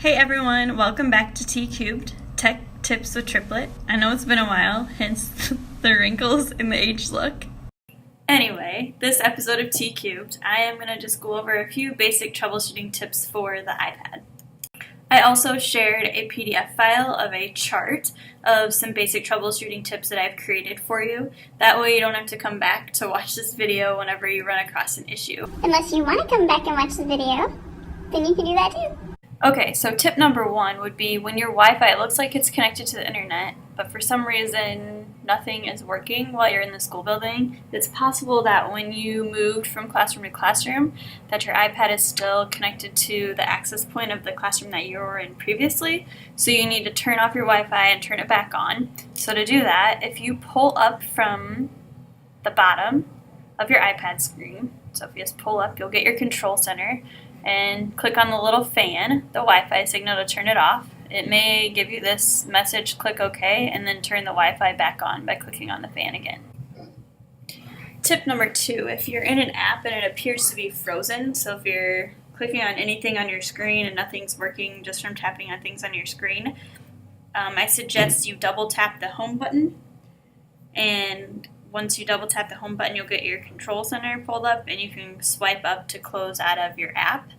Hey everyone, welcome back to T Cubed, Tech Tips with Triplet. I know it's been a while, hence the wrinkles in the age look. Anyway, this episode of T Cubed, I am going to just go over a few basic troubleshooting tips for the iPad. I also shared a PDF file of a chart of some basic troubleshooting tips that I've created for you. That way you don't have to come back to watch this video whenever you run across an issue. Unless you want to come back and watch the video, then you can do that too. Okay, so tip number one would be when your Wi-Fi looks like it's connected to the internet, but for some reason nothing is working while you're in the school building, it's possible that when you moved from classroom to classroom, that your iPad is still connected to the access point of the classroom that you were in previously. So you need to turn off your Wi-Fi and turn it back on. So to do that, if you pull up from the bottom of your iPad screen, so if you just pull up, you'll get your control center, and click on the little fan, the Wi-Fi signal, to turn it off. It may give you this message, click OK, and then turn the Wi-Fi back on by clicking on the fan again. Tip number two, if you're in an app and it appears to be frozen, so if you're clicking on anything on your screen and nothing's working just from tapping on things on your screen, I suggest you double tap the home button, and once you double tap the home button, you'll get your control center pulled up and you can swipe up to close out of your app.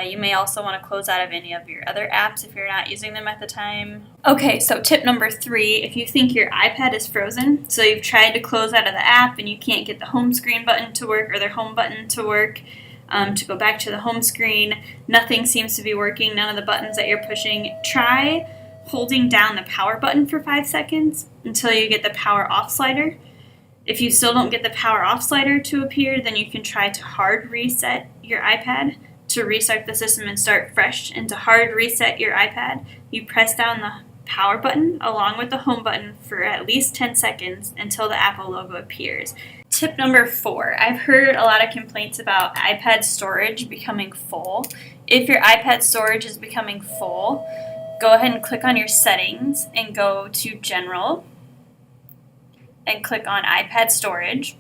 You may also want to close out of any of your other apps if you're not using them at the time. Okay, so tip number three, if you think your iPad is frozen, so you've tried to close out of the app and you can't get the home screen button to work or the home button to work, to go back to the home screen, nothing seems to be working, none of the buttons that you're pushing, try holding down the power button for 5 seconds until you get the power off slider. If you still don't get the power off slider to appear, then you can try to hard reset your iPad to restart the system and start fresh. And to hard reset your iPad, you press down the power button along with the home button for at least 10 seconds until the Apple logo appears. Tip number four, I've heard a lot of complaints about iPad storage becoming full. If your iPad storage is becoming full, go ahead and click on your settings and go to General and click on iPad storage,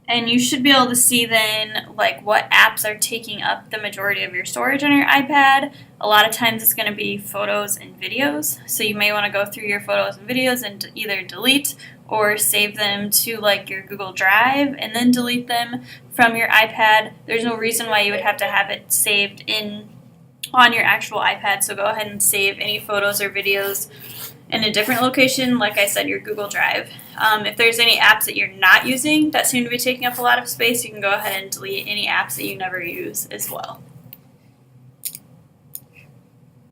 and you should be able to see then like what apps are taking up the majority of your storage on your iPad. A lot of times it's going to be photos and videos, so you may want to go through your photos and videos and either delete or save them to like your Google Drive and then delete them from your iPad. There's no reason why you would have to have it saved on your actual iPad, so go ahead and save any photos or videos in a different location, like I said, your Google Drive. If there's any apps that you're not using that seem to be taking up a lot of space, you can go ahead and delete any apps that you never use as well.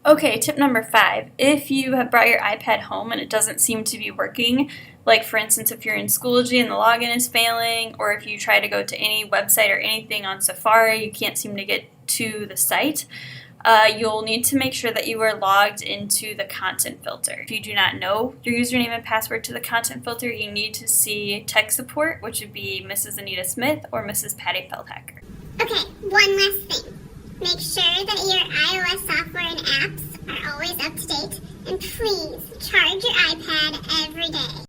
Okay, tip number five, if you have brought your iPad home and it doesn't seem to be working, like for instance if you're in Schoology and the login is failing, or if you try to go to any website or anything on Safari, you can't seem to get to the site, you'll need to make sure that you are logged into the content filter. If you do not know your username and password to the content filter, you need to see tech support, which would be Mrs. Anita Smith or Mrs. Patty Feldhacker. Okay, one last thing. Make sure that your iOS software and apps are always up to date, and please charge your iPad every day.